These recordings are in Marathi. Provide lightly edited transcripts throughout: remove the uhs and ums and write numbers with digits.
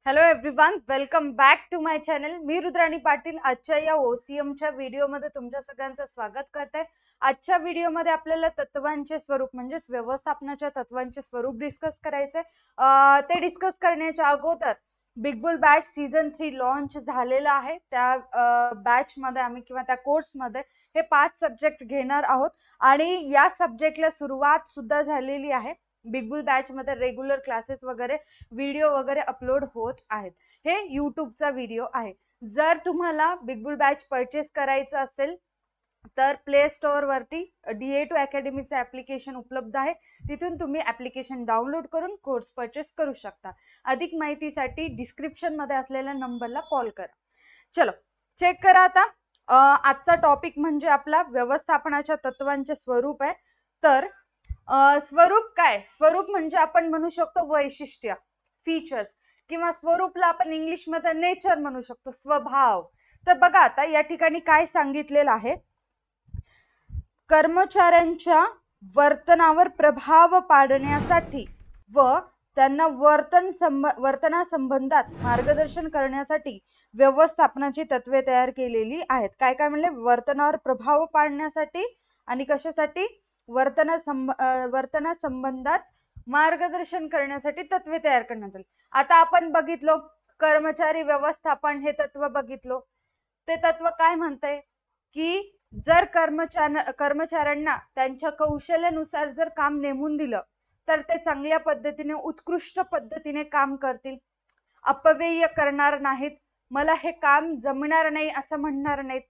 Hello everyone, welcome back to my channel. मी रुद्राणी पाटील आजच्या या ओसीएमच्या व्हिडिओमध्ये तुमच्या सगळ्यांचं स्वागत करते. आजच्या व्हिडिओमध्ये आपल्याला तत्वांचे स्वरूप म्हणजेच व्यवस्थापनाच्या तत्वांचे स्वरूप डिस्कस करायचे. ते डिस्कस करण्याच्या अगोदर big boule batch season 3 launch झालेला आहे. त्या बॅच मध्ये आम्ही किंवा त्या कोर्स मध्ये हे 5 सब्जेक्ट घेणार आहोत आणि या सब्जेक्टला सुरुवात सुद्धा झालेली आहे. बिग बुल बॅच मध्ये रेग्युलर क्लासेस वगैरे व्हिडिओ वगैरे अपलोड होत आहेत. हे युट्यूबचा व्हिडिओ आहे. जर तुम्हाला बिग बुल बॅच परचेस करायचं असेल तर प्ले स्टोअर वरती DA2 अकॅडमीचं ऍप्लिकेशन उपलब्ध आहे. तिथून तुम्ही ऍप्लिकेशन डाउनलोड करून कोर्स परचेस करू शकता. अधिक माहितीसाठी डिस्क्रिप्शन मध्ये असलेल्या नंबरला कॉल करा. चलो चेक करा आता. आजचा टॉपिक म्हणजे आपला व्यवस्थापनाच्या तत्वांचे स्वरूप आहे. तर स्वरूप काय? स्वरूप म्हणजे आपण म्हणू शकतो वैशिष्ट्य, फीचर्स, किंवा स्वरूपला आपण इंग्लिश मध्ये नेचर म्हणू शकतो, स्वभाव. तर बघा आता या ठिकाणी काय सांगितलेलं आहे. कर्मचाऱ्यांच्या वर्तनावर प्रभाव पाडण्यासाठी व त्यांना वर्तनासंबंधात मार्गदर्शन करण्यासाठी व्यवस्थापनाची तत्वे तयार केलेली आहेत. काय काय म्हणले? वर्तनावर प्रभाव पाडण्यासाठी आणि कशासाठी? वर्तनासंबंधात मार्गदर्शन करण्यासाठी तत्वे तयार करण्यात आली. आता आपण बघितलो कर्मचारी व्यवस्थापन हे तत्व बघितलो. ते तत्व काय म्हणतंय की जर कर्मचाऱ्यांना त्यांच्या कौशल्यानुसार जर काम नेमून दिलं तर ते चांगल्या पद्धतीने उत्कृष्ट पद्धतीने काम करतील, अपव्यय करणार नाहीत, मला हे काम जमणार नाही असं म्हणणार नाहीत,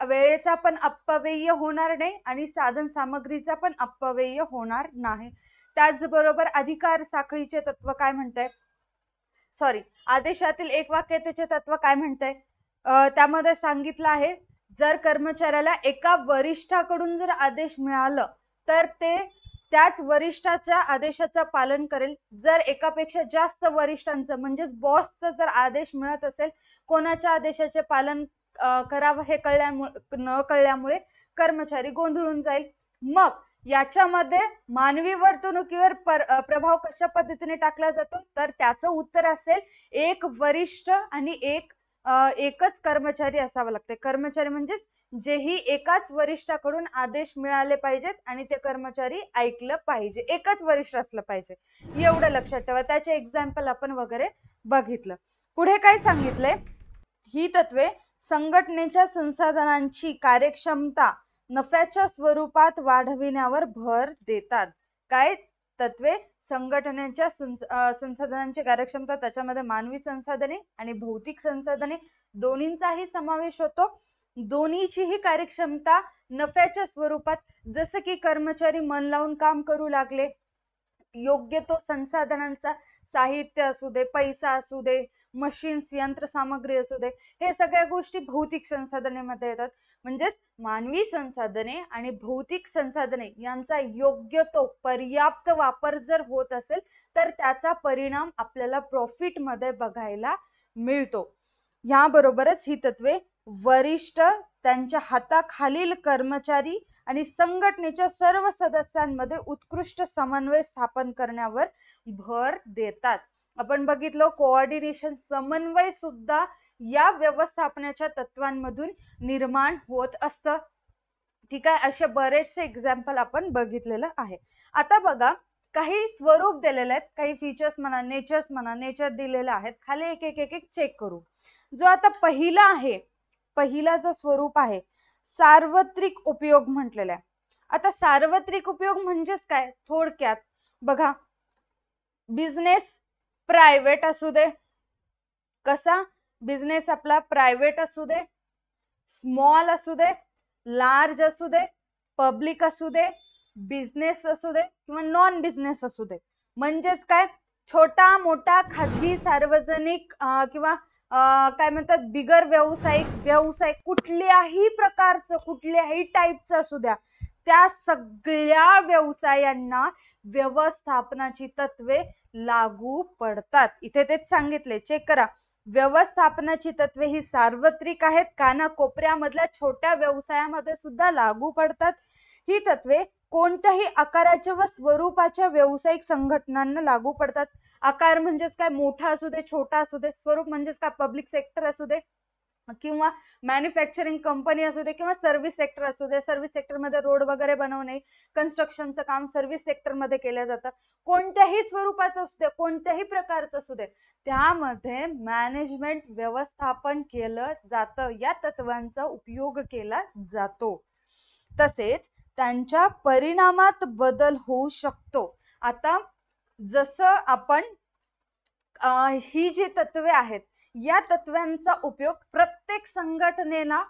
वेळेचा पण अपव्यय होणार नाही आणि साधन सामग्रीचा पण अपव्यय होणार नाही. त्याचबरोबर अधिकार साखळीचे तत्व काय म्हणतंय? आदेशातील एक वाक्यतेचे तत्व काय म्हणतंय? त्यामध्ये सांगितलं आहे जर कर्मचाऱ्याला एका वरिष्ठाकडून जर आदेश मिळालं तर ते त्याच वरिष्ठाच्या आदेशाचं पालन करेल. जर एकापेक्षा जास्त वरिष्ठांचं म्हणजेच बॉसचं जर आदेश मिळत असेल, कोणाच्या आदेशाचे पालन करावं हे न कळल्यामुळे कर्मचारी गोंधळून जाईल. मग याच्यामध्ये मानवी वर्तणुकीवर प्रभाव कशा पद्धतीने टाकला जातो? तर त्याचं उत्तर असेल एक वरिष्ठ आणि एकच कर्मचारी असावं लागते. कर्मचारी म्हणजेच जेही एकाच वरिष्ठाकडून आदेश मिळाले पाहिजेत आणि ते कर्मचारी ऐकलं पाहिजे. एकच वरिष्ठ असलं पाहिजे, एवढं लक्षात ठेवा. त्याचे एक्झाम्पल आपण वगैरे बघितलं. पुढे काय सांगितलंय? ही तत्वे संघटनेच्या संसाधनांची कार्यक्षमता नफ्याच्या स्वरूपात वाढविण्यावर भर देतात. काय तत्वे? संघटनेच्या संसाधनांची कार्यक्षमता, त्याच्यामध्ये मानवी संसाधने आणि भौतिक संसाधने दोन्हींचाही समावेश होतो. दोन्हीचीही कार्यक्षमता नफ्याच्या स्वरूपात, जसं की कर्मचारी मन लावून काम करू लागले, योग्य तो संसाधनांचा, साहित्य असू दे, पैसा असू दे, मशीन्स, यंत्रसामग्री असू दे, हे सगळ्या गोष्टी भौतिक संसाधनेमध्ये येतात. म्हणजेच मानवी संसाधने आणि भौतिक संसाधने यांचा योग्य तो पर्याप्त वापर जर होत असेल तर त्याचा परिणाम आपल्याला प्रॉफिट मध्ये बघायला मिळतो. याबरोबरच ही तत्वे वरिष्ठ, त्यांच्या हाताखालील कर्मचारी आणि संघटनेच्या सर्व सदस्यांमध्ये उत्कृष्ट समन्वय स्थापन करण्यावर भर देतात. आपण बघितलं कोऑर्डिनेशन, समन्वय सुद्धा या व्यवस्थापनाच्या तत्वांमधून निर्माण होत असतं. ठीक आहे, असे बरेचसे एक्झाम्पल आपण बघितलेलं आहे. आता बघा काही स्वरूप दिलेले आहेत, काही फीचर्स म्हणा, नेचर दिलेले आहेत. खाली एक एक एक एक चेक करू. जो आता पहिला आहे, पहिला जो स्वरूप आहे सार्वत्रिक उपयोग म्हटलेला आहे. आता सार्वत्रिक उपयोग म्हणजेच काय? थोडक्यात बघा, बिझनेस प्रायव्हेट असू दे, कसा बिझनेस आपला प्रायव्हेट असू दे, स्मॉल असू दे, लार्ज असू दे, पब्लिक असू दे, बिझनेस असू दे किंवा नॉन बिझनेस असू दे, म्हणजेच काय? छोटा मोठा खाजगी, सार्वजनिक किंवा काय म्हणतात बिगर व्यवसाय कुठल्याही प्रकारचं, कुठल्याही टाईपचं असू द्या, त्या सगळ्या व्यवसायांना व्यवस्थापनाची तत्वे लागू पडतात. इथे तेच सांगितले, चेक करा. व्यवस्थापनाची तत्वे ही सार्वत्रिक आहेत, कानाकोपऱ्यामधल्या छोट्या व्यवसायामध्ये सुद्धा लागू पडतात. ही तत्वे कोणत्याही आकाराच्या व स्वरूपाच्या व्यावसायिक संघटनांना लागू पडतात. आकार म्हणजेच काय, मोठा असू दे छोटा असू दे, स्वरूप म्हणजेच काय, पब्लिक सेक्टर असू दे किंवा मॅन्युफॅक्चरिंग कंपनी असू दे किंवा सर्व्हिस सेक्टर असू दे. सर्व्हिस सेक्टर मध्ये रोड वगैरे बनवणे, कन्स्ट्रक्शनचं काम सर्व्हिस सेक्टर मध्ये केलं जातं. कोणत्याही स्वरूपाचं असू दे, कोणत्याही प्रकारचं असू दे, त्यामध्ये मॅनेजमेंट व्यवस्थापन केलं जातं. या तत्वांचा उपयोग केला जातो. तसेच त्यांच्या परिणामात बदल होऊ शकतो. आता जसं आपण ही जी तत्वे आहेत, या तत्वांचा उपयोग प्रत्येक संघटनेला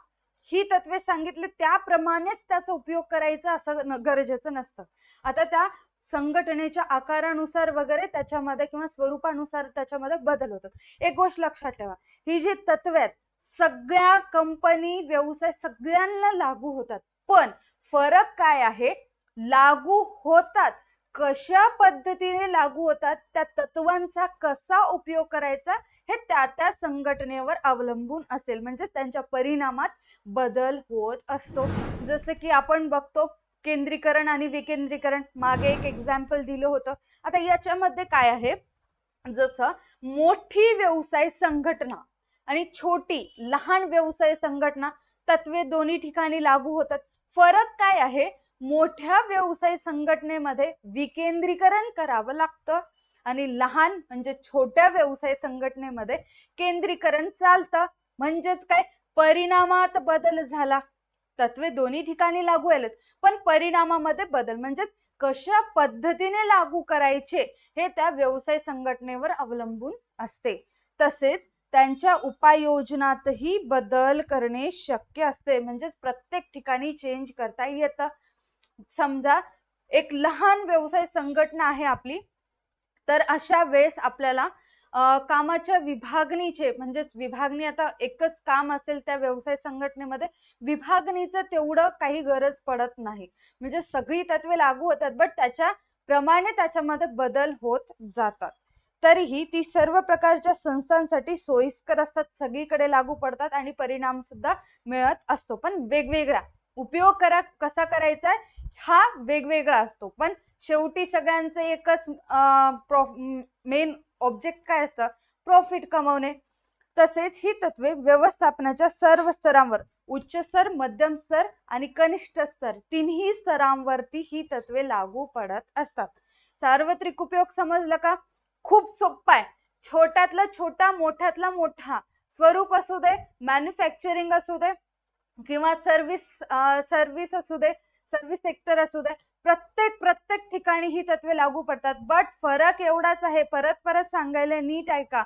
ही तत्वे सांगितली त्याप्रमाणेच त्याचा उपयोग करायचा असं गरजेचं नसतं. आता त्या संघटनेच्या आकारानुसार वगैरे त्याच्यामध्ये किंवा स्वरूपानुसार त्याच्यामध्ये बदल होतात. एक गोष्ट लक्षात ठेवा, ही जी तत्वे आहेत सगळ्या कंपनी व्यवसाय सगळ्यांना लागू होतात. पण फरक काय आहे, लागू होतात कशा पद्धतीने लागू होतात, त्या तत्वांचा कसा उपयोग करायचा हे त्या त्या संघटनेवर अवलंबून असेल. म्हणजे त्यांच्या परिणामात बदल होत असतो. जसं की आपण बघतो केंद्रीकरण आणि विकेंद्रीकरण, मागे एक एक्झाम्पल दिलं होतं. आता याच्यामध्ये काय आहे, जसं मोठी व्यवसाय संघटना आणि छोटी लहान व्यवसाय संघटना तत्वे दोन्ही ठिकाणी लागू होतात. फरक काय आहे, मोठ्या व्यवसाय संघटनेमध्ये विकेंद्रीकरण करावं लागतं आणि लहान म्हणजे छोट्या व्यवसाय संघटनेमध्ये केंद्रीकरण चालतं. म्हणजेच काय, परिणामात बदल झाला. तत्वे दोन्ही ठिकाणी लागू आहेत पण परिणामामध्ये बदल, म्हणजेच कशा पद्धतीने लागू करायचे हे त्या व्यवसाय संघटनेवर अवलंबून असते. तसेच त्यांच्या उपाययोजनातही बदल करणे शक्य असते. म्हणजेच प्रत्येक ठिकाणी चेंज करता येतं. समजा एक लहान व्यवसाय संघटना आहे आपली, तर अशा वेळेस आपल्याला कामाच्या विभागणीचे, म्हणजेच विभागणी, आता एकच काम असेल त्या व्यवसाय संघटनेमध्ये, विभागणीचं तेवढं काही गरज पडत नाही. म्हणजे सगळी तत्वे लागू होतात बट त्याच्या प्रमाणे त्याच्यामध्ये बदल होत जातात. तरीही ती सर्व प्रकारच्या संस्थांसाठी सोयीस्कर असतात, सगळीकडे लागू पडतात आणि परिणाम सुद्धा मिळत असतो. पण वेगवेगळा उपयोग कसा करायचा हा वेगवेगळा असतो. पण शेवटी सगळ्यांचं एकच मेन ऑब्जेक्ट काय असतं, प्रॉफिट कमवणे. तसेच ही तत्वे व्यवस्थापनाच्या सर्व स्तरांवर, उच्च स्तर, मध्यम स्तर आणि कनिष्ठ स्तर, तिन्ही स्तरांवरती ही तत्वे लागू पडत असतात. सार्वत्रिक उपयोग समजलं का? खूप सोपा आहे. छोट्यातला छोटा, मोठ्यातला मोठा, स्वरूप असू दे, मॅन्युफॅक्चरिंग असू दे किंवा सर्व्हिस असू दे, सर्व्हिस सेक्टर असू दे, प्रत्येक ठिकाणी ही तत्वे लागू पडतात. बट फरक एवढाच आहे, परत सांगायला नीट ऐका,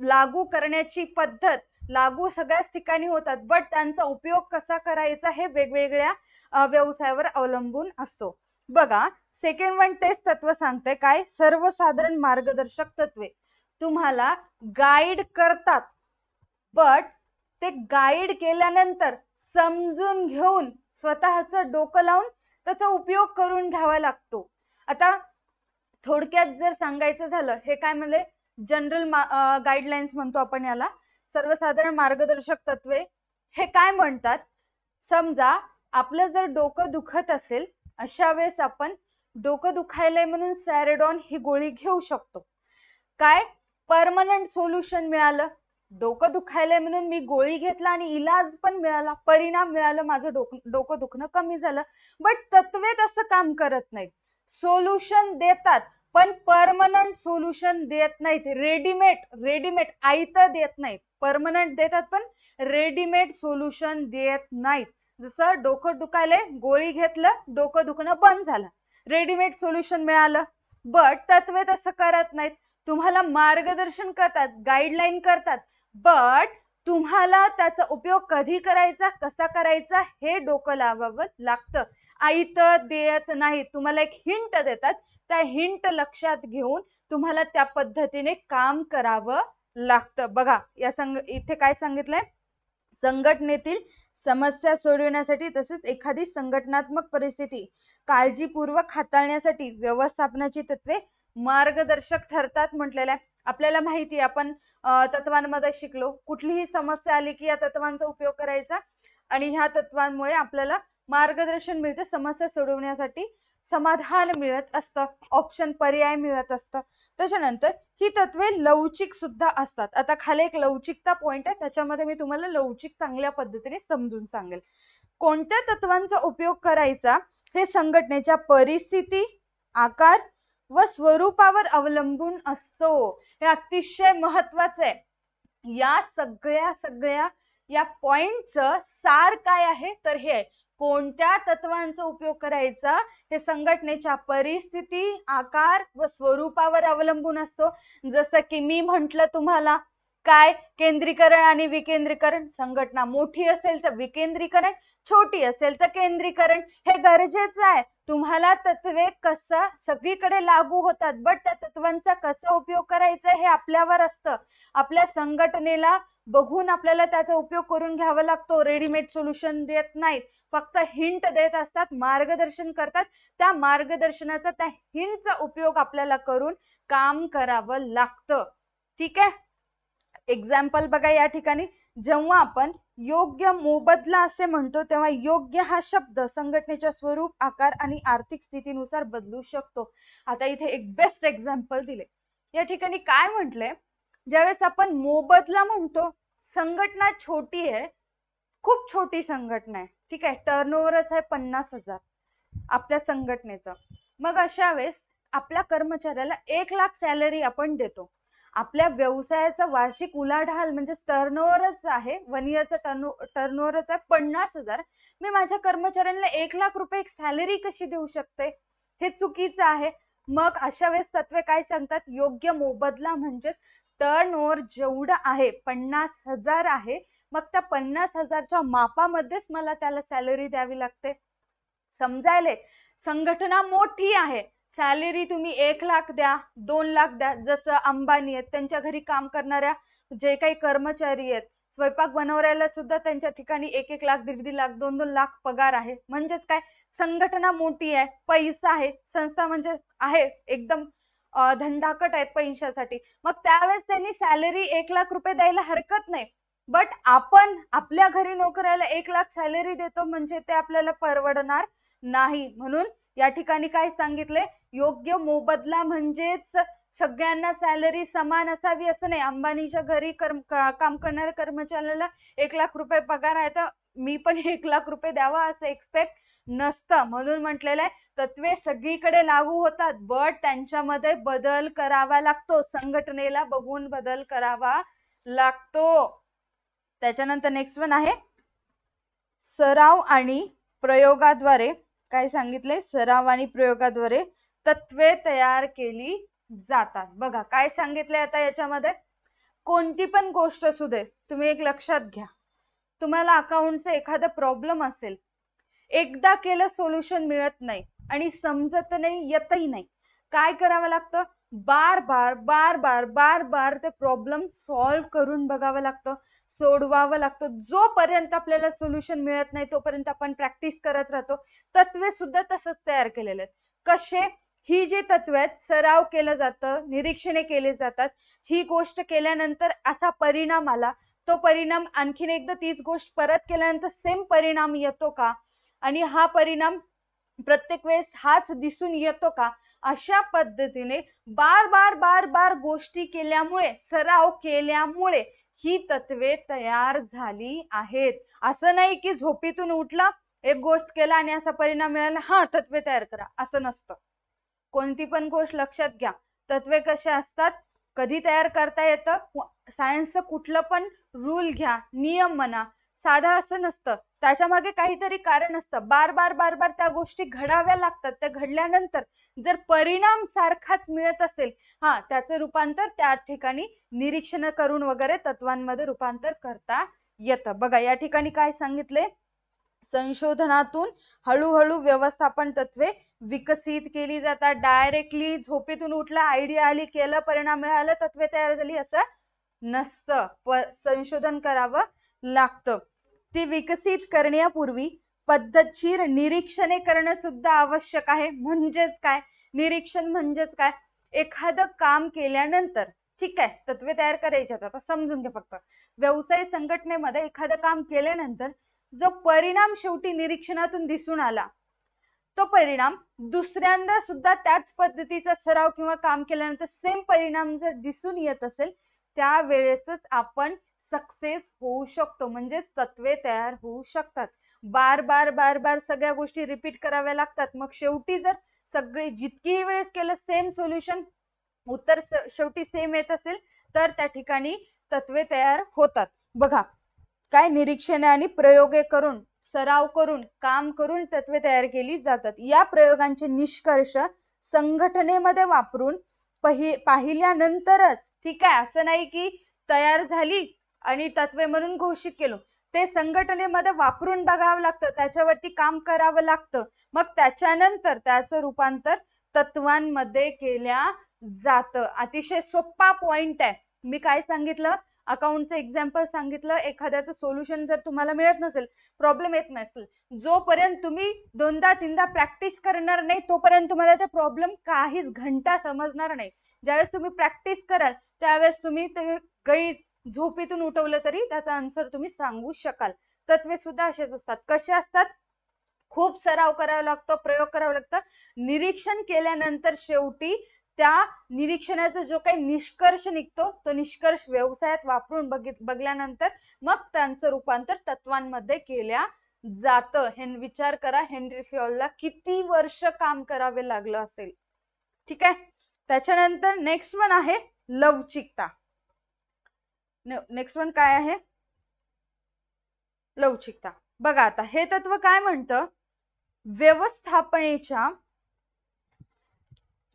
लागू करण्याची पद्धत लागू सगळ्याच ठिकाणी होतात बट त्यांचा उपयोग कसा करायचा हे वेगवेगळ्या व्यवसायावर अवलंबून असतो. बघा, सेकंड वन टेस्ट तत्व सांगते काय, सर्वसाधारण मार्गदर्शक तत्वे तुम्हाला गाईड करतात बट ते गाईड केल्यानंतर समजून घेऊन स्वतःचं डोकं लावून त्याचा उपयोग करून घ्यावा लागतो. आता थोडक्यात जर सांगायचं झालं, हे काय म्हणले, जनरल गाईडलाईन्स म्हणतो आपण याला, सर्वसाधारण मार्गदर्शक तत्वे. हे काय म्हणतात, समजा आपलं जर डोकं दुखत असेल, अशा वेळेस आपण डोकं दुखायलंय म्हणून सॅरेडॉन ही गोळी घेऊ शकतो. काय, परमनंट सोल्युशन मिळालं. डोकं दुखायलंय म्हणून मी गोळी घेतला आणि इलाज पण मिळाला, परिणाम मिळालं, माझं डोकं दुखणं कमी झालं. बट तत्वे तसं काम करत नाहीत. सोल्युशन देतात पण परमनंट सोल्युशन देत नाहीत. रेडीमेड आयतं देत नाहीत. परमनंट देतात पण रेडीमेड सोल्युशन देत नाहीत. जसं डोकं दुखायलंय, गोळी घेतलं, डोकं दुखणं बंद झालं, रेडीमेड सोल्युशन मिळालं. बट तत्वे तसं करत नाहीत. तुम्हाला मार्गदर्शन करतात, गाईडलाईन करतात, बट तुम्हाला त्याचा उपयोग कधी करायचा, कसा करायचा हे डोकं लावावं लागतं. आयतं देत नाही, तुम्हाला एक हिंट देतात, त्या हिंट लक्षात घेऊन तुम्हाला त्या पद्धतीने काम करावं लागतं. बघा, इथे काय सांगितलंय, संघटनेतील समस्या सोडवण्यासाठी तसेच एखादी संघटनात्मक परिस्थिती काळजीपूर्वक हाताळण्यासाठी व्यवस्थापनाची तत्वे मार्गदर्शक ठरतात म्हटलेलं आहे. आपल्याला माहिती आहे, आपण तत्वांमध्ये शिकलो, कुठलीही समस्या आली की या तत्वांचा उपयोग करायचा आणि ह्या तत्वांमुळे आपल्याला मार्गदर्शन मिळते समस्या सोडवण्यासाठी. समाधान मिळत असतं, ऑप्शन पर्याय मिळत असतं. त्याच्यानंतर ही तत्वे लवचिक सुद्धा असतात. आता खाली एक लवचिकता पॉइंट आहे, त्याच्यामध्ये मी तुम्हाला लवचिक चांगल्या पद्धतीने समजून सांगेल. कोणत्या तत्वांचा उपयोग करायचा हे संघटनेच्या परिस्थिती, आकार व स्वरूपावर अवलंबून असतो. हे अतिशय महत्वाचं आहे. या सगळ्या या पॉइंटचं सार काय आहे तर हे कोणत्या तत्वांचा उपयोग करायचा हे संघटनेच्या परिस्थिती, आकार व स्वरूपावर अवलंबून असतो. जसं की मी म्हंटल तुम्हाला काय, केंद्रीकरण आणि विकेंद्रीकरण. संघटना मोठी असेल तर विकेंद्रीकरण, छोटी असेल तर केंद्रीकरण. हे गरजेचं आहे. तुम्हाला तत्वे कसं सगळीकडे लागू होतात, बट त्या तत्वांचा कसा उपयोग करायचा हे आपल्यावर असतं. आपल्या संघटनेला बघून आपल्याला त्याचा उपयोग करून घ्यावा लागतो. रेडीमेड सोल्युशन देत नाहीत, फक्त हिंट देत असतात, मार्गदर्शन करतात. त्या मार्गदर्शनाचा, त्या हिंटचा उपयोग आपल्याला करून काम करावं लागतं. ठीक आहे. एक्झाम्पल बघा या ठिकाणी, जेव्हा आपण योग्य मोबदला असे म्हणतो तेव्हा योग्य हा शब्द संघटनेच्या स्वरूप, आकार आणि आर्थिक स्थितीनुसार बदलू शकतो. आता इथे एक बेस्ट एक्झाम्पल दिले. या ठिकाणी काय म्हटलंय, ज्यावेळेस आपण मोबदला म्हणतो, संघटना छोटी आहे, खूप छोटी संघटना आहे, ठीक आहे, टर्नओव्हरच आहे 50,000 आपल्या संघटनेचं. मग अशा वेळेस आपल्या कर्मचाऱ्याला 1,00,000 सॅलरी आपण देतो. आपल्या व्यवसायाचा वार्षिक उलाढाल म्हणजे टर्नओव्हरच आहे, 1 इयरचा टर्नओव्हरच आहे 50,000. मी माझ्या कर्मचाऱ्यांना 1,00,000 रुपये सॅलरी कशी देऊ शकते? हे चुकीचं आहे. मग अशा वेळेस तत्वे काय सांगतात, योग्य मोबदला म्हणजेच टर्नओव्हर जेवढं आहे 50,000 आहे, मग त्या 50,000च्या मापामध्येच मला त्याला सॅलरी द्यावी लागते. समजायले? संघटना मोठी आहे, सॅलरी तुम्ही 1,00,000 द्या, 2,00,000 द्या. जसं अंबानी आहेत, त्यांच्या घरी काम करणाऱ्या जे काही कर्मचारी आहेत, स्वयंपाक बनवण्याला सुद्धा त्यांच्या ठिकाणी 1-1 लाख, 1.5 लाख, 2-2 लाख पगार आहे. म्हणजेच काय, संघटना मोठी आहे, पैसा आहे, संस्था म्हणजे आहे एकदम धंदाकट आहेत पैशासाठी. मग त्यावेळेस त्यांनी सॅलरी 1,00,000 रुपये द्यायला हरकत नाही. बट आपण आपल्या घरी नोकराला 1,00,000 सॅलरी देतो म्हणजे ते आपल्याला परवडणार नाही. म्हणून या ठिकाणी काय सांगितले, योग्य मोबदला म्हणजेच सगळ्यांना सॅलरी समान असावी असं नाही. अंबानीच्या घरी काम करणाऱ्या कर्मचाऱ्याला 1,00,000 रुपये पगार आहे तर मी पण 1,00,000 रुपये द्यावा असं एक्सपेक्ट नसतं. म्हणून म्हटलेलं आहे, तत्वे सगळीकडे लागू होतात, बट त्यांच्यामध्ये बदल करावा लागतो. संघटनेला बघून बदल करावा लागतो. त्याच्यानंतर नेक्स्ट वन आहे सराव आणि प्रयोगाद्वारे. काय सांगितले, सराव आणि प्रयोगाद्वारे तत्वे तयार केली जातात. बघा काय सांगितले, आता याच्यामध्ये कोणती पण गोष्ट असू दे, तुम्ही एक लक्षात घ्या, तुम्हाला अकाउंटचा एखादा प्रॉब्लेम असेल, एकदा केलं सोल्युशन मिळत नाही आणि समजत नाही, येतही नाही. काय करावं लागतं, बार बार ते प्रॉब्लेम सॉल्व्ह करून बघावं लागतं, सोडवावं लागतं. जोपर्यंत आपल्याला सोल्युशन मिळत नाही तोपर्यंत आपण प्रॅक्टिस करत राहतो. तत्वे सुद्धा तसंच तयार केलेले आहेत. कसे, ही जी तत्वे आहेत, सराव केलं जातं, निरीक्षणे केले जातात. ही गोष्ट केल्यानंतर असा परिणाम आला, तो परिणाम आणखीन एकदा तीच गोष्ट परत केल्यानंतर सेम परिणाम येतो का, आणि हा परिणाम प्रत्येक वेळेस हाच दिसून येतो का, अशा पद्धतीने बार गोष्टी केल्यामुळे, सराव केल्यामुळे ही तत्वे तयार झाली आहेत. असं नाही की झोपेतून उठला, एक गोष्ट केला आणि असा परिणाम मिळाला, हा तत्वे तयार करा, असं नसतं. कोणती पण गोष्ट लक्षात घ्या, तत्वे कशा असतात, कधी तयार करता येतं, सायन्सचं कुठलं पण रूल घ्या, नियम म्हणा, साधा असं नसतं. त्याच्या मागे काहीतरी कारण असतं. बार त्या गोष्टी घडाव्या लागतात. त्या घडल्यानंतर जर परिणाम सारखाच मिळत असेल, हा त्याचं रूपांतर त्या ठिकाणी निरीक्षण करून वगैरे तत्वांमध्ये रूपांतर करता येतं. बघा या ठिकाणी काय सांगितले, संशोधनातून हळूहळू व्यवस्थापन तत्वे विकसित केली जातात. डायरेक्टली झोपेतून उठला, आयडिया आली, केलं, परिणाम मिळाला, तत्वे तयार झाली असं नसतं. संशोधन करावं लागतं. ती विकसित करण्यापूर्वी पद्धतशीर निरीक्षणे करणं सुद्धा आवश्यक आहे. म्हणजेच काय, निरीक्षण म्हणजेच काय, एखादं काम केल्यानंतर, ठीक आहे, तत्वे तयार करायचे, आता समजून घ्या फक्त. व्यवसाय संघटनेमध्ये एखादं काम केल्यानंतर जो परिणाम शेवटी निरीक्षणातून दिसून आला, तो परिणाम दुसऱ्यांदा सुद्धा त्याच पद्धतीचा सराव किंवा काम केल्यानंतर सेम परिणाम जर दिसून येत असेल, त्यावेळेसच आपण सक्सेस होऊ शकतो. म्हणजेच तत्वे तयार होऊ शकतात. बार बार सगळ्या गोष्टी रिपीट कराव्या लागतात. मग शेवटी जर सगळे जितकीही वेळेस केलं सेम सोल्युशन, उत्तर शेवटी सेम येत असेल, तर त्या ठिकाणी तत्वे तयार होतात. बघा, काय निरीक्षणे आणि प्रयोगे करून, सराव करून, काम करून तत्वे तयार केली जातात. या प्रयोगांचे निष्कर्ष संघटनेमध्ये वापरून पाहिल्यानंतरच, ठीक आहे, असं नाही की तयार झाली आणि तत्वे म्हणून घोषित केलं, ते संघटनेमध्ये वापरून बघावं लागतं, त्याच्यावरती काम करावं लागतं. मग त्याच्यानंतर त्याचं रूपांतर तत्वांमध्ये केल्या जातं. अतिशय सोपा पॉइंट आहे. मी काय सांगितलं, अकाउंटचं एक्झाम्पल सांगितलं. एखाद्याचं सोल्युशन जर तुम्हाला मिळत नसेल, प्रॉब्लेम येत नसेल, जोपर्यंत तुम्ही दोनदा तीनदा प्रॅक्टिस करणार नाही तोपर्यंत तुम्हाला ते प्रॉब्लेम काहीच घंटा समजणार नाही. ज्यावेळेस तुम्ही प्रॅक्टिस कराल त्यावेळेस तुम्ही ते गणित झोपेतून उठवलं तरी त्याचा आन्सर तुम्ही सांगू शकाल. तत्वे सुद्धा असेच असतात. कसे असतात? खूप सराव करावा लागतो, प्रयोग करावा लागतं. निरीक्षण केल्यानंतर शेवटी त्या निरीक्षणाचा जो काही निष्कर्ष निघतो, तो निष्कर्ष व्यवसायात वापरून बघल्यानंतर मग त्यांचं रूपांतर तत्वांमध्ये केल्या जातं. हे विचार करा, हेनरी फ्योलला किती वर्ष काम करावे लागलं असेल. ठीक आहे. त्याच्यानंतर नेक्स्ट वन आहे लवचिकता. नेक्स्ट वन काय आहे? लवचिकता. बघा, आता हे तत्व काय म्हणतं,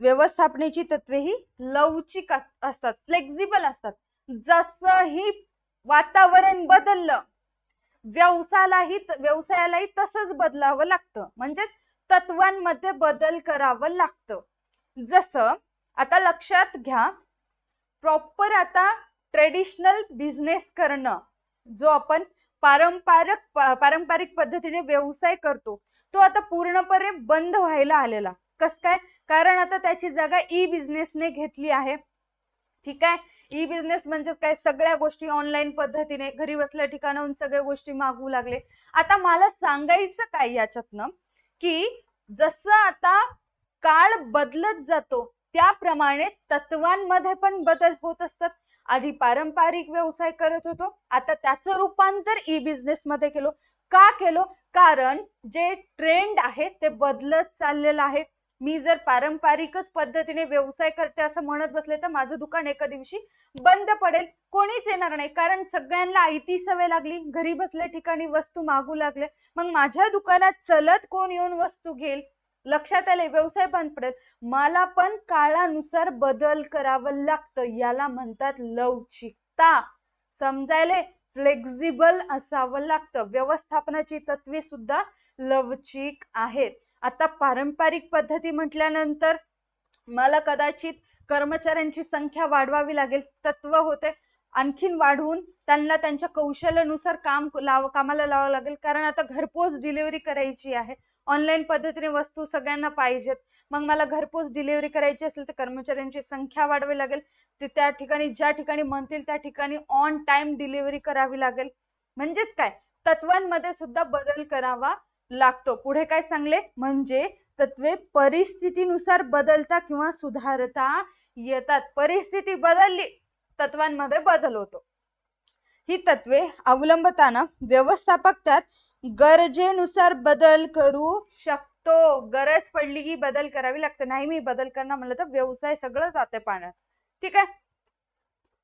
व्यवस्थापनेची तत्वे ही लवचिक असतात, फ्लेक्झिबल असतात. जसंही वातावरण बदललं, व्यवसायालाही तसंच बदलावं लागतं. म्हणजे तत्वांमध्ये बदल करावं लागतं. जसं आता लक्षात घ्या, प्रॉपर आता ट्रेडिशनल बिझनेस करणं, जो आपण पारंपरिक पद्धतीने व्यवसाय करतो, तो आता पूर्णपणे बंद व्हायला आलेला. कस काय? कारण आता त्याची जागा ई बिझनेसने घेतली आहे. ठीक आहे. ई बिझनेस म्हणजे काय? सगळ्या गोष्टी ऑनलाईन पद्धतीने घरी बसल्या ठिकाणाहून सगळ्या गोष्टी मागवू लागले. आता मला सांगायचं काय याच्यातनं, की जसं आता काळ बदलत जातो त्याप्रमाणे तत्वांमध्ये पण बदल होत असतात. आधी पारंपरिक व्यवसाय करत होतो, आता त्याचं रूपांतर ई बिझनेस मध्ये केलो. का केलो? कारण जे ट्रेंड आहे ते बदलत चाललेलं आहे. मी जर पारंपरिकच पद्धतीने व्यवसाय करते असं म्हणत बसले तर माझं दुकान एका दिवशी बंद पडेल, कोणीच येणार नाही. कारण सगळ्यांना आयती सवय लागली, घरी बसल्या ठिकाणी वस्तू मागू लागले. मग माझ्या दुकानात चलत कोण येऊन वस्तू घेईल? लक्षात आले, व्यवसाय बंद पडेल. मला पण काळानुसार बदल करावं लागतं. याला म्हणतात लवचिकता. समजायले? फ्लेक्झिबल असावं लागतं. व्यवस्थापनाची तत्वे सुद्धा लवचिक आहेत. आता पारंपरिक पद्धती म्हटल्यानंतर मला कदाचित कर्मचाऱ्यांची संख्या वाढवावी लागेल. तत्व होते आणखीन वाढवून त्यांना त्यांच्या कौशल्यानुसार कामाला लावावं लागेल. कारण आता घरपोच डिलिव्हरी करायची आहे. ऑनलाईन पद्धतीने वस्तू सगळ्यांना पाहिजेत. मग मला घरपोच डिलिव्हरी करायची असेल तर कर्मचाऱ्यांची संख्या वाढवावी लागेल. ते त्या ठिकाणी ज्या ठिकाणी म्हणतील त्या ठिकाणी ऑन टाइम डिलिव्हरी करावी लागेल. म्हणजेच काय? तत्वांमध्ये सुद्धा बदल करावा लागतो. पुढे काय सांगले? म्हणजे तत्वे परिस्थितीनुसार बदलता किंवा सुधारता येतात. परिस्थिती बदलली, तत्वांमध्ये बदल होतो. ही तत्वे अवलंबताना व्यवस्थापक त्यात गरजेनुसार बदल करू शकतो. गरज पडली की बदल करावी लागते. नाही मी बदल करणार म्हणलं तर व्यवसाय सगळं जाते पाण्यात. ठीक आहे.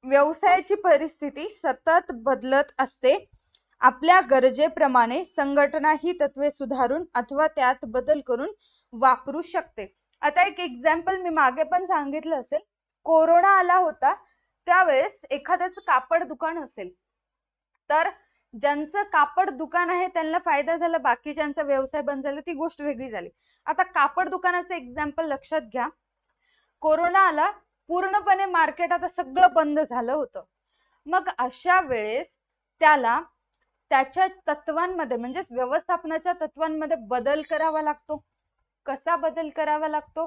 व्यवसायाची परिस्थिती सतत बदलत असते. आपल्या गरजेप्रमाणे संघटना ही तत्वे सुधारून अथवा त्यात बदल करून वापरू शकते. आता एक एक्झाम्पल मी मागे पण सांगितलं असेल, कोरोना आला होता त्यावेळेस एखाद्याचं कापड दुकान असेल तर ज्यांचं कापड दुकान आहे त्यांना फायदा झाला, बाकीच्यांचा व्यवसाय बंद झाला, ती गोष्ट वेगळी झाली. आता कापड दुकानाचं एक्झाम्पल लक्षात घ्या. कोरोना आला, पूर्णपणे मार्केट आता सगळं बंद झालं होतं. मग अशा वेळेस त्याला त्याच्या तत्वांमध्ये म्हणजेच व्यवस्थापनाच्या तत्वांमध्ये बदल करावा लागतो. कसा बदल करावा लागतो?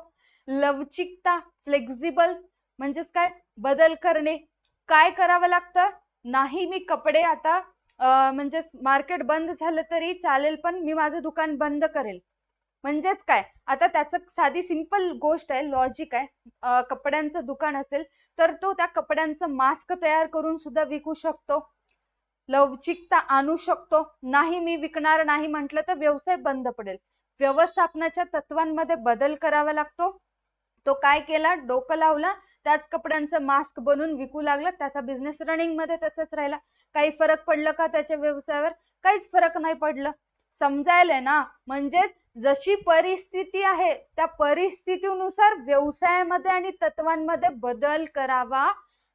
लवचिकता, फ्लेक्झिबल म्हणजेच काय? बदल करणे. काय करावं लागतं? नाही मी कपडे आता म्हणजेच मार्केट बंद झालं तरी चालेल पण मी माझं दुकान बंद करेल, म्हणजेच काय, आता त्याचं साधी सिंपल गोष्ट आहे, लॉजिक आहे. कपड्यांचं दुकान असेल तर तो त्या कपड्यांचं मास्क तयार करून सुद्धा विकू शकतो, लवचिकता आणू शकतो. नाही मी विकणार नाही म्हटलं तर व्यवसाय बंद पडेल. व्यवस्थापनाच्या तत्वांमध्ये बदल करावा लागतो. तो काय केला, डोकं लावला, त्याच कपड्यांचं मास्क बनवून विकू लागला. त्याचा बिझनेस रनिंग मध्ये त्याचाच राहिला. काही फरक पडलं का त्याच्या व्यवसायावर? काहीच फरक नाही पडलं. समजायलंय ना? म्हणजेच जशी परिस्थिती आहे त्या परिस्थितीनुसार व्यवसायामध्ये आणि तत्वांमध्ये बदल करावा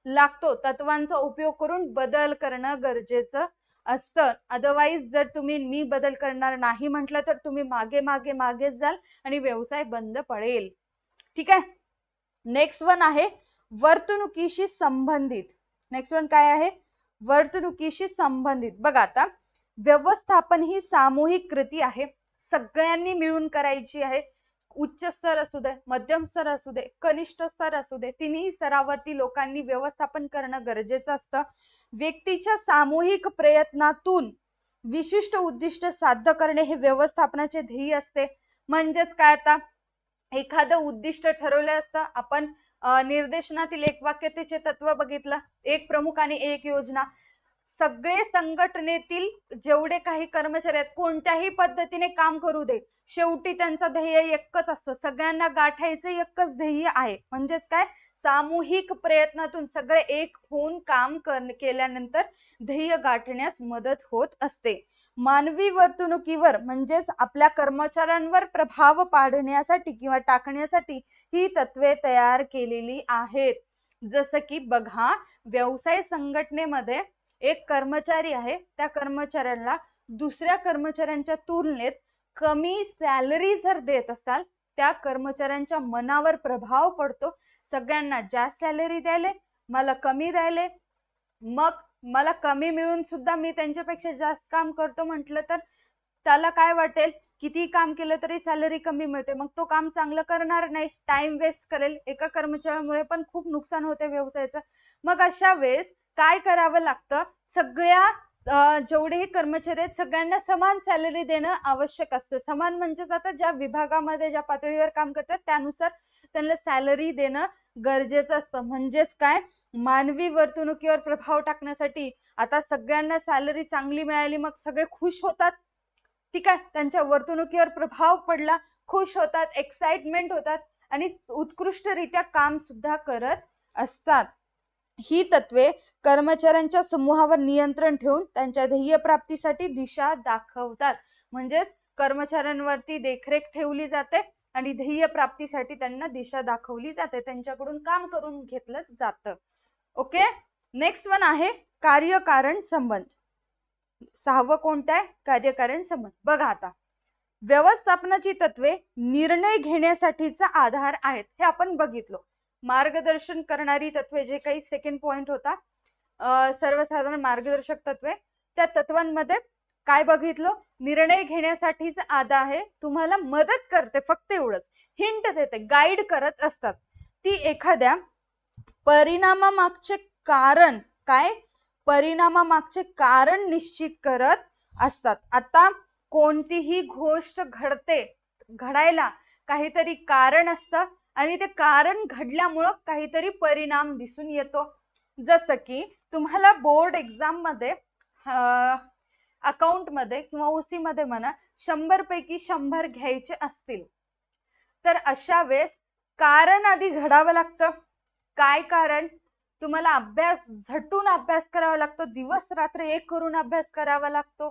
लागतो. तत्वांचा उपयोग करून बदल करणं गरजेचं असतं. अदरवाईज जर तुम्ही मी बदल करणार नाही म्हटलं तर तुम्ही मागे मागे मागेच जाल आणि व्यवसाय बंद पडेल. ठीक आहे. नेक्स्ट वन आहे वर्तणुकीशी संबंधित. नेक्स्ट वन काय आहे? वर्तणुकीशी संबंधित. बघा आता, व्यवस्थापन ही सामूहिक कृती आहे, सगळ्यांनी मिळून करायची आहे. उच्च स्तर असू दे, मध्यम स्तर असू दे, कनिष्ठ स्तर असू दे, तिन्ही स्तरावरती लोकांनी व्यवस्थापन करणं गरजेचं असतं. व्यक्तीच्या सामूहिक प्रयत्नातून विशिष्ट उद्दिष्ट साध्य करणे हे व्यवस्थापनाचे ध्येय असते. म्हणजेच काय, आता एखादं उद्दिष्ट ठरवलं असतं आपण. निर्देशनातील एक वाक्यतेचे तत्व बघितलं, एक प्रमुख आणि एक योजना. सगळे संघटनेतील जेवढे काही कर्मचारी आहेत कोणत्याही पद्धतीने काम करू दे, शेवटी त्यांचं ध्येय एकच असतं, सगळ्यांना गाठायचं एकच ध्येय आहे. म्हणजेच काय, सामूहिक प्रयत्नातून सगळे एक होऊन काम केल्यानंतर ध्येय गाठण्यास मदत होत असते. मानवी वर्तणुकीवर म्हणजेच आपल्या कर्मचाऱ्यांवर प्रभाव पाडण्यासाठी किंवा टाकण्यासाठी ही तत्वे तयार केलेली आहेत. जसं की बघा, व्यवसाय संघटनेमध्ये एक कर्मचारी आहे, त्या कर्मचाऱ्याला दुसऱ्या कर्मचाऱ्यांच्या तुलनेत कमी सॅलरी जर देत असाल, त्या कर्मचाऱ्यांच्या मनावर प्रभाव पडतो. सगळ्यांना जास्त सॅलरी द्यायले, मला कमी द्यायले, मग मला कमी मिळून सुद्धा मी त्यांच्यापेक्षा जास्त काम करतो म्हटलं तर त्याला काय वाटेल, किती काम केलं तरी सॅलरी कमी मिळते, मग तो काम चांगलं करणार नाही, टाइम वेस्ट करेल. एका कर्मचाऱ्यामुळे पण खूप नुकसान होते व्यवसायाचं. मग अशा वेळेस काय करावं लागतं, सगळ्या जेवढेही कर्मचारी आहेत सगळ्यांना समान सॅलरी देणं आवश्यक असतं. समान म्हणजेच आता ज्या विभागामध्ये ज्या पातळीवर काम करतात त्यानुसार त्यांना सॅलरी देणं गरजेचं असतं. म्हणजेच काय, मानवी वर्तणुकीवर प्रभाव टाकण्यासाठी आता सगळ्यांना सॅलरी चांगली मिळाली, मग सगळे खुश होतात. ठीक आहे, त्यांच्या वर्तणुकीवर प्रभाव पडला, खुश होतात, एक्साइटमेंट होतात आणि उत्कृष्टरित्या काम सुद्धा करत असतात. ही तत्वे कर्मचाऱ्यांच्या समूहावर नियंत्रण ठेवून त्यांच्या ध्येय प्राप्तीसाठी दिशा दाखवतात. म्हणजेच कर्मचाऱ्यांवरती देखरेख ठेवली जाते आणि ध्येय प्राप्तीसाठी त्यांना दिशा दाखवली जाते, त्यांच्याकडून काम करून घेतलं जातं. ओके. नेक्स्ट वन आहे कार्यकारण संबंध. 6वं कोणतं आहे? कार्यकारण संबंध. बघा आता, व्यवस्थापनाची तत्वे निर्णय घेण्यासाठीचा आधार आहेत, हे आपण बघितलं. मार्गदर्शन करणारी तत्वे, जे काही सेकंड पॉइंट होता, सर्वसाधारण मार्गदर्शक तत्वे, त्या तत्वांमध्ये काय बघितलं, निर्णय घेण्यासाठीच आधार आहे, तुम्हाला मदत करते, फक्त एवढंच, हिंट देते, गाईड करत असतात. ती एखाद्या परिणामामागचे कारण, काय, परिणामामागचे कारण निश्चित करत असतात. आता कोणतीही गोष्ट घडायला काहीतरी कारण असतं आणि ते कारण घडल्यामुळं काहीतरी परिणाम दिसून येतो. जसं की तुम्हाला बोर्ड एक्झाम मध्ये अकाउंट मध्ये किंवा ओसी मध्ये म्हणा 100 पैकी 100 घ्यायचे असतील तर अशा वेळेस कारण आधी घडावं लागतं. काय कारण? तुम्हाला अभ्यास, झटून अभ्यास करावा लागतो, दिवस रात्र एक करून अभ्यास करावा लागतो.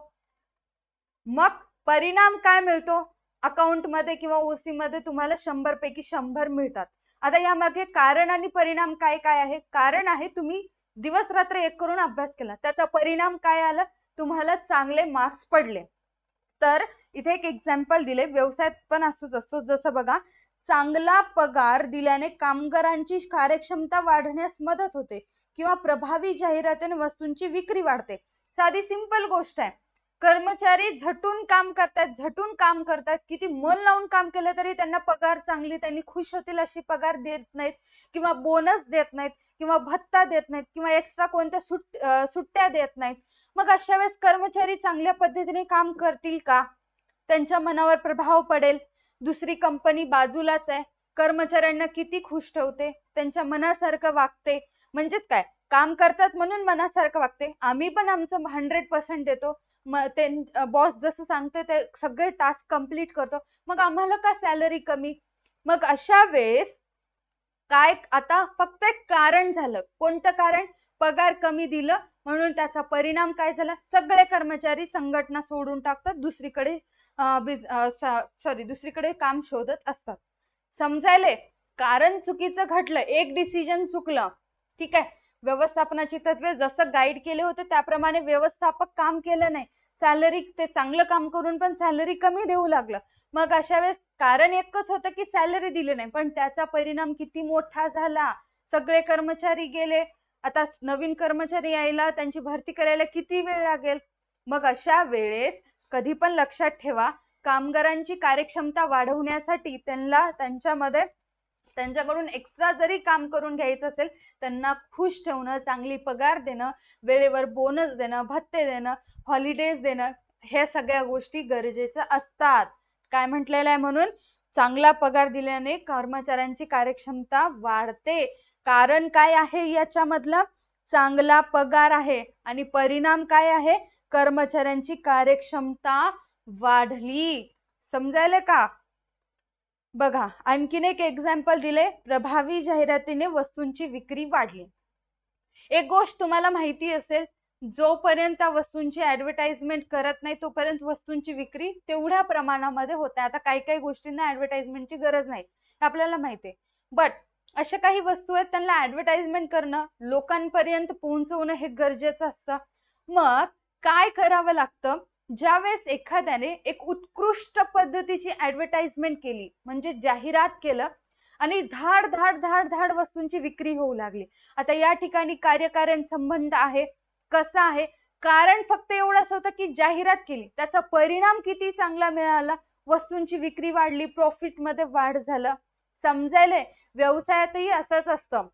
मग परिणाम काय मिळतो? अकाउंट मध्ये किंवा ओसी मध्ये तुम्हाला 100 पैकी 100 मिळतात. आता यामागे कारण आणि परिणाम काय काय आहे? कारण आहे तुम्ही दिवस रात्र एक करून अभ्यास केला, त्याचा परिणाम काय आला? तुम्हाला चांगले मार्क्स पडले. तर इथे एक एक्झाम्पल दिले, व्यवसायात पण असंच असतो. जसं बघा, चांगला पगार दिल्याने कामगारांची कार्यक्षमता वाढण्यास मदत होते किंवा प्रभावी जाहिरातीने वस्तूंची विक्री वाढते. साधी सिंपल गोष्ट आहे. कर्मचारी झटून काम करतात, किती मन लावून काम केलं तरी त्यांना पगार चांगली, त्यांनी खुश होतील अशी पगार देत नाहीत किंवा बोनस देत नाहीत किंवा भत्ता देत नाहीत किंवा एक्स्ट्रा कोणत्या सुट्ट्या देत नाहीत. मग अशा वेळेस कर्मचारी चांगल्या पद्धतीने काम करतील का? त्यांच्या मनावर प्रभाव पडेल. दुसरी कंपनी बाजूलाच आहे, कर्मचाऱ्यांना किती खुश ठेवते, त्यांच्या मनासारखं वागते. म्हणजेच काय, काम करतात म्हणून मनासारखं वागते. आम्ही पण आमचं 100% देतो. बॉस जसं सांगते ते सगळे टास्क कंप्लीट करतो. मग आम्हाला का सॅलरी कमी? मग अशा वेळेस काय, आता फक्त एक कारण झालं. कोणतं कारण? पगार कमी दिलं म्हणून त्याचा परिणाम काय झाला? सगळे कर्मचारी संघटना सोडून टाकतात, दुसरीकडे दुसरीकडे काम शोधत असतात. समजायले? कारण चुकीचं घडलं, एक डिसिजन चुकलं. ठीक आहे, व्यवस्थापनाची तत्वे जसं गाईड केले होते त्याप्रमाणे व्यवस्थापक काम केलं नाही. सॅलरी, ते चांगलं काम करून पण सॅलरी कमी देऊ लागलं. मग अशा वेळेस कारण एकच होतं की सॅलरी दिली नाही, पण त्याचा परिणाम किती मोठा झाला. सगळे कर्मचारी गेले. आता नवीन कर्मचारी यायला, त्यांची भरती करायला किती वेळ लागेल. मग अशा वेळेस कधी पण लक्षात ठेवा, कामगारांची कार्यक्षमता वाढवण्यासाठी त्यांच्याकडून एक्स्ट्रा जरी काम करून घ्यायचं असेल, त्यांना खुश ठेवणं, चांगली पगार देणं, वेळेवर बोनस देणं, भत्ते देणं, हॉलिडेज देणं, हे सगळ्या गोष्टी गरजेच्या असतात. काय म्हटलेलं आहे? म्हणून चांगला पगार दिल्याने कर्मचाऱ्यांची कार्यक्षमता वाढते. कारण काय आहे याच्यामधलं? चांगला पगार आहे आणि परिणाम काय आहे? कर्मचाऱ्यांची कार्यक्षमता वाढली. समजायले का? बघा, आणखीन एक एक्झाम्पल दिले. प्रभावी जाहिरातीने वस्तूंची विक्री वाढली. एक गोष्ट तुम्हाला माहिती असेल, जोपर्यंत वस्तूंची ऍडव्हर्टाइजमेंट करत नाही तोपर्यंत वस्तूंची विक्री तेवढ्या प्रमाणामध्ये होते. आता काही काही गोष्टींना ऍडव्हर्टाइजमेंटची गरज नाही, आपल्याला माहिती आहे. बट अशा काही वस्तू आहेत, त्यांना ऍडव्हर्टाइजमेंट करणं, लोकांपर्यंत पोहोचवणं हे गरजेचं असतं. मग काय करावं लागतं? ज्यावेळेस एखाद्याने एक उत्कृष्ट पद्धतीची ऍडव्हर्टाइजमेंट केली, म्हणजे जाहिरात केलं, आणि धाड धाड धाड धाड वस्तूंची विक्री होऊ लागली. आता या ठिकाणी कार्यकारण संबंध आहे. कसा आहे? कारण फक्त एवढंच होतं की जाहिरात केली, त्याचा परिणाम किती चांगला मिळाला, वस्तूंची विक्री वाढली, प्रॉफिट मध्ये वाढ झालं. समजायलंय? व्यवसायातही असंच असतं.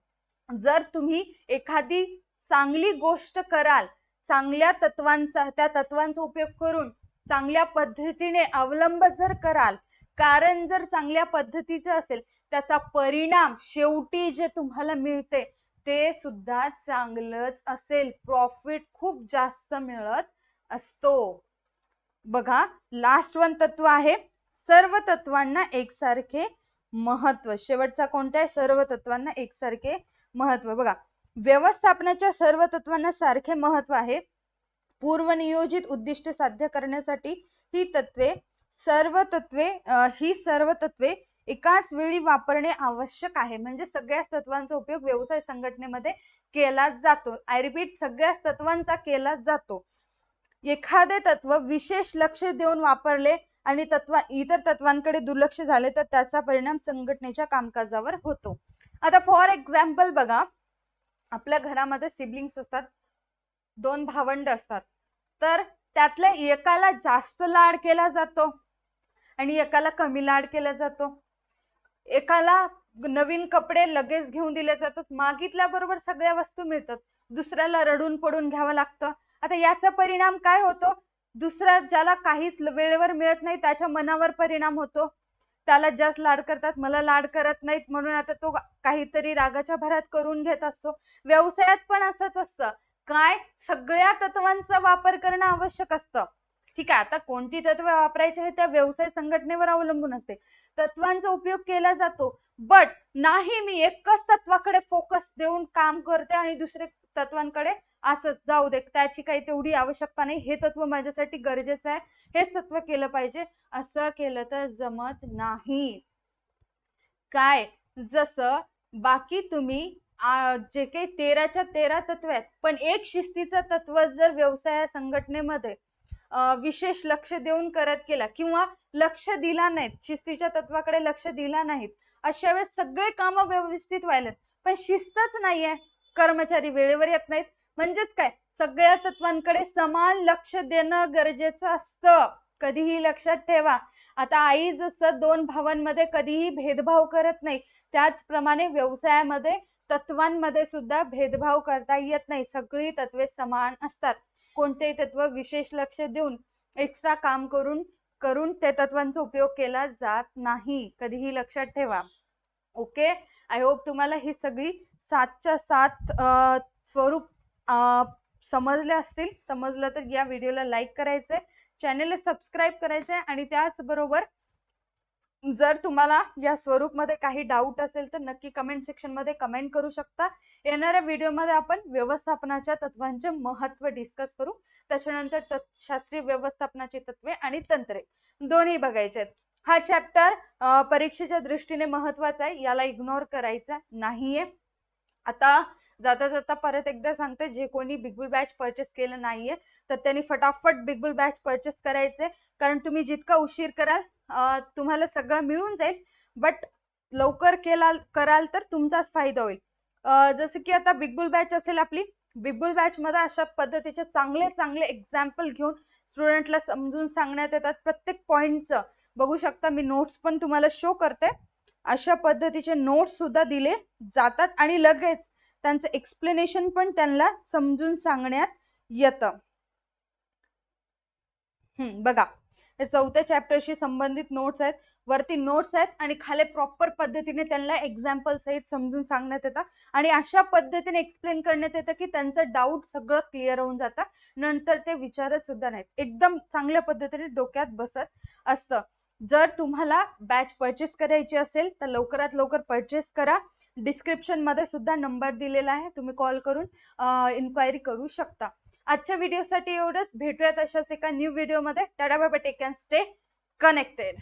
जर तुम्ही एखादी चांगली गोष्ट कराल, त्या तत्वांचा उपयोग करून चांगल्या पद्धतीने अवलंब जर कराल, कारण जर चांगल्या पद्धतीचं असेल, त्याचा परिणाम शेवटी जे तुम्हाला मिळते ते सुद्धा चांगलंच असेल. प्रॉफिट खूप जास्त मिळत असतो. बघा, लास्ट वन तत्व आहे, सर्व तत्वांना एकसारखे महत्व. शेवटचा कोणता आहे? सर्व तत्वांना एकसारखे महत्व. बघा, व्यवस्थापनाच्या सर्व तत्वांना सारखे महत्व आहे. पूर्वनियोजित उद्दिष्ट साध्य करण्यासाठी ही सर्व तत्वे एकाच वेळी वापरणे आवश्यक आहे. म्हणजे सगळ्याच तत्वांचा उपयोग व्यवसाय संघटनेमध्ये केला जातो. आय रिपीट, सगळ्याच तत्वांचा केला जातो. एखादे तत्व विशेष लक्ष देऊन वापरले आणि इतर तत्वांकडे दुर्लक्ष झाले तर त्याचा परिणाम संघटनेच्या कामकाजावर होतो. आता फॉर एक्झाम्पल बघा, आपल्या घरामध्ये सिबलिंग्स असतात, 2 भावंड असतात. तर त्यातल्या एकाला जास्त लाड केला जातो आणि एकाला कमी लाड केला जातो. एकाला नवीन कपडे लगेच घेऊन दिले जातात, मागितल्याबरोबर सगळ्या वस्तू मिळतात. दुसऱ्याला रडून पडून घ्यावं लागतं. आता याचा परिणाम काय होतो? दुसरा ज्याला काहीच वेळेवर मिळत नाही त्याच्या मनावर परिणाम होतो. त्याला जास्त लाड करतात, मला लाड करत नाहीत म्हणून आता तो काहीतरी रागाच्या भरात करून घेत असतो. व्यवसायात पण असंच असतं. काय? सगळ्या तत्वांचा वापर करणं आवश्यक असतं. ठीक आहे, आता कोणती तत्व वापरायचे हे त्या व्यवसाय संघटनेवर अवलंबून असते. तत्वांचा उपयोग केला जातो, बट नाही मी एकच तत्वाकडे फोकस देऊन काम करते आणि दुसरे तत्वांकडे असंच जाऊ दे, त्याची काही तेवढी आवश्यकता नाही, हे तत्व माझ्यासाठी गरजेचं आहे, हेच तत्व केलं पाहिजे, असं केलं तर जमत नाही. काय? जसं बाकी तुम्ही जे काही 13च्या 13 तत्व आहेत, पण एक शिस्तीचं तत्व जर व्यवसाय संघटनेमध्ये विशेष लक्ष देऊन करत केला किंवा लक्ष दिला नाहीत, शिस्तीच्या तत्वाकडे लक्ष दिला नाहीत, अशा वेळेस सगळे काम व्यवस्थित व्हायलेत, पण शिस्तच नाहीये, कर्मचारी वेळेवर येत नाहीत. म्हणजेच काय? सगळ्या तत्वांकडे समान लक्ष देणं गरजेचं असतं. कधीही लक्षात ठेवा. आता आई जसं 2 भावांमध्ये कधीही भेदभाव करत नाही, त्याचप्रमाणे व्यवसायामध्ये तत्वांमध्ये सुद्धा भेदभाव करता येत नाही. सगळी तत्वे समान असतात. कोणतेही तत्व विशेष लक्ष देऊन एक्स्ट्रा काम करून करून त्या तत्वांचा उपयोग केला जात नाही, कधीही लक्षात ठेवा. ओके, आय होप तुम्हाला ही सगळी 7च्या 7 स्वरूप समजले असतील. समजलं तर या व्हिडिओला लाईक करायचंय, चॅनेलला सबस्क्राईब करायचंय आणि त्याचबरोबर जर तुम्हाला या स्वरूपमध्ये काही डाऊट असेल तर नक्की कमेंट सेक्शन मध्ये कमेंट करू शकता. येणाऱ्या व्हिडिओमध्ये आपण व्यवस्थापनाच्या तत्वांचे महत्त्व डिस्कस करू. त्याच्यानंतर शास्त्रीय व्यवस्थापनाची तत्वे आणि तंत्रे दोन्ही बघायचे आहेत. हा चॅप्टर परीक्षेच्या दृष्टीने महत्वाचा आहे, याला इग्नोर करायचा नाहीये. आता जाता जाता परत एकदा सांगते, जे कोणी बिग बुल बॅच परचेस केलं नाहीये तर त्यांनी फटाफट बिग बुल बॅच परचेस करायचे, कारण तुम्ही जितका उशीर कराल तुम्हाला सगळं मिळून जाईल, बट लवकर कराल तर तुमचाच फायदा होईल. जसं की आता बिग बुल बॅच असेल आपली, बिग बुल बॅच मध्ये अशा पद्धतीचे चांगले चांगले एक्झाम्पल घेऊन स्टुडंटला समजून सांगण्यात येतात. प्रत्येक पॉइंटचं बघू शकता, मी नोट्स पण तुम्हाला शो करते. अशा पद्धतीचे नोट्स सुद्धा दिले जातात आणि लगेच त्यांचं एक्सप्लेनेशन पण त्यांना समजून सांगण्यात येतं. बघा, हे 4थ्या चॅप्टरशी संबंधित नोट्स आहेत. वरती नोट्स आहेत आणि खाली प्रॉपर पद्धतीने त्यांना एक्झाम्पल सहित समजून सांगण्यात येतं आणि अशा पद्धतीने एक्सप्लेन करण्यात येतं की त्यांचं डाऊट सगळं क्लिअर होऊन जातं. नंतर ते विचारत सुद्धा नाहीत, एकदम चांगल्या पद्धतीने डोक्यात बसत असतं. जर तुम्हाला बॅच परचेस करायची असेल तर लवकरात लवकर परचेस करा. डिस्क्रिप्शन मध्ये सुद्धा नंबर दिलेला आहे, तुम्ही कॉल करून इन्क्वायरी करू शकता. आजच्या व्हिडिओसाठी एवढंच. भेटूयात अशाच एका न्यू व्हिडिओमध्ये. Tata bye bye, take and stay connected.